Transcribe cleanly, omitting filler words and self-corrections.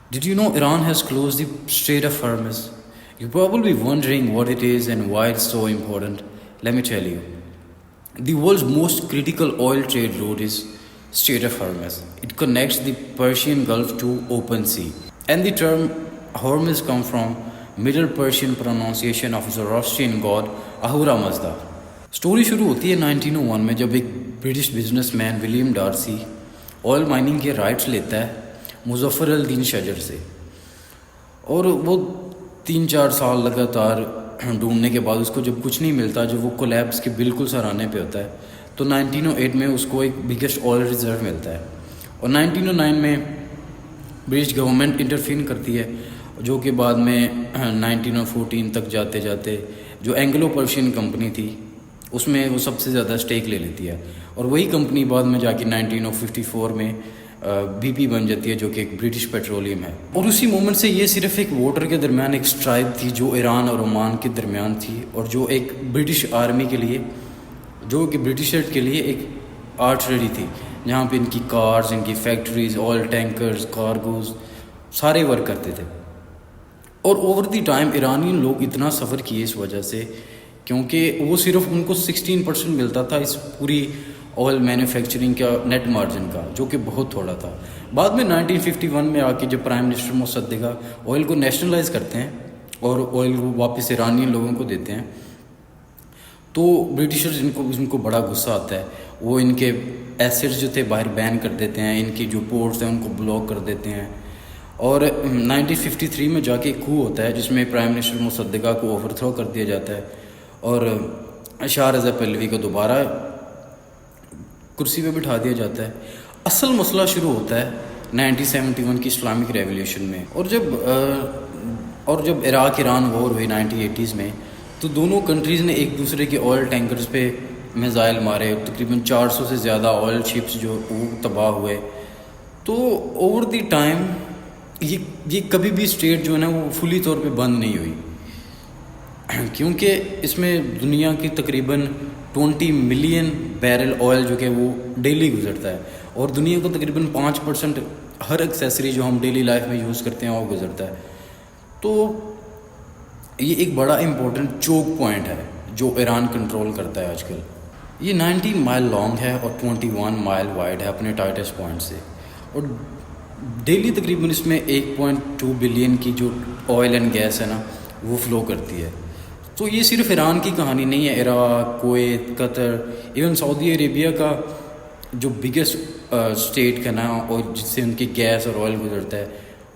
Did you know Iran has closed the Strait of Hormuz? You're probably wondering what it is and why it's so important. Let me tell you. The world's most critical oil trade route is Strait of Hormuz. It connects the Persian Gulf to open sea. And the term Hormuz comes from Middle Persian pronunciation of Zoroastrian god Ahura Mazda. Story शुरू होती है 1901 में जब एक British businessman William D'Arcy oil mining के rights लेता है मुजफ्फर अल दीन शजर से, और वो 3-4 साल लगातार ढूंढने के बाद उसको जब कुछ नहीं मिलता, जब वो कोलैप्स के बिल्कुल सराहने पे होता है, तो 1908 में उसको एक बिगेस्ट ऑयल रिजर्व मिलता है। और 1909 में ब्रिटिश गवर्नमेंट इंटरफीन करती है, जो कि बाद में 1914 तक जाते जाते जो एंग्लो पर्शियन कंपनी थी उसमें वो सबसे ज़्यादा स्टेक ले लेती है, और वही कंपनी बाद में जाके 1954 में BP बन जाती है, जो कि एक ब्रिटिश पेट्रोलियम है। और उसी मोमेंट से ये सिर्फ एक वाटर के दरमियान एक स्ट्राइक थी जो ईरान और ओमान के दरमियान थी, और जो एक ब्रिटिश आर्मी के लिए, जो कि ब्रिटिशर्स के लिए एक आर्टलरी थी, जहाँ पे इनकी कार्स, इनकी फैक्ट्रीज, ऑयल टैंकर्स, कार्गोज सारे वर्क करते थे। और ओवर दी टाइम ईरानी लोग इतना सफ़र किए इस वजह से, क्योंकि वो सिर्फ उनको 16% मिलता था इस पूरी ऑयल मैन्युफैक्चरिंग का नेट मार्जिन का, जो कि बहुत थोड़ा था। बाद में 1951 में आके जब प्राइम मिनिस्टर मुसद्दिका ऑयल को नेशनलाइज करते हैं और ऑयल को वापस ईरानी लोगों को देते हैं, तो ब्रिटिशर्स इनको बड़ा गुस्सा आता है। वो इनके एसेट्स जो थे बाहर बैन कर देते हैं, इनकी जो पोर्ट्स हैं उनको ब्लॉक कर देते हैं। और 1953 में जाके एक coup होता है जिसमें प्राइम मिनिस्टर मुसद्दिका को ओवरथ्रो कर दिया जाता है और शाह रज़ा पहलवी को दोबारा कुर्सी पे बिठा दिया जाता है। असल मसला शुरू होता है 1971 की इस्लामिक रेवोल्यूशन में, और जब इराक ईरान वॉर हुई 1980s में, तो दोनों कंट्रीज़ ने एक दूसरे के ऑयल टैंकर्स पे मिसाइल मारे। तकरीबन 400 से ज़्यादा ऑयल शिप्स जो वो तबाह हुए। तो ओवर दी टाइम ये कभी भी स्टेट जो है ना वो फुली तौर पे बंद नहीं हुई, क्योंकि इसमें दुनिया की तकरीबन 20 मिलियन बैरल ऑयल जो कि वो डेली गुजरता है, और दुनिया को तकरीबन 5% हर एक्सेसरी जो हम डेली लाइफ में यूज़ करते हैं वो गुजरता है। तो ये एक बड़ा इम्पोर्टेंट चोक पॉइंट है जो ईरान कंट्रोल करता है आजकल। ये 19 माइल लॉन्ग है और 21 माइल वाइड है अपने टाइटेस्ट पॉइंट से, और डेली तकरीबन इसमें 1.2 बिलियन की जो ऑयल एंड गैस है ना वो फ़्लो करती है। तो ये सिर्फ ईरान की कहानी नहीं है। Iraq, Kuwait, Qatar, even Saudi Arabia का जो बिगेस्ट स्टेट का ना, और जिससे उनकी गैस और ऑयल गुजरता है,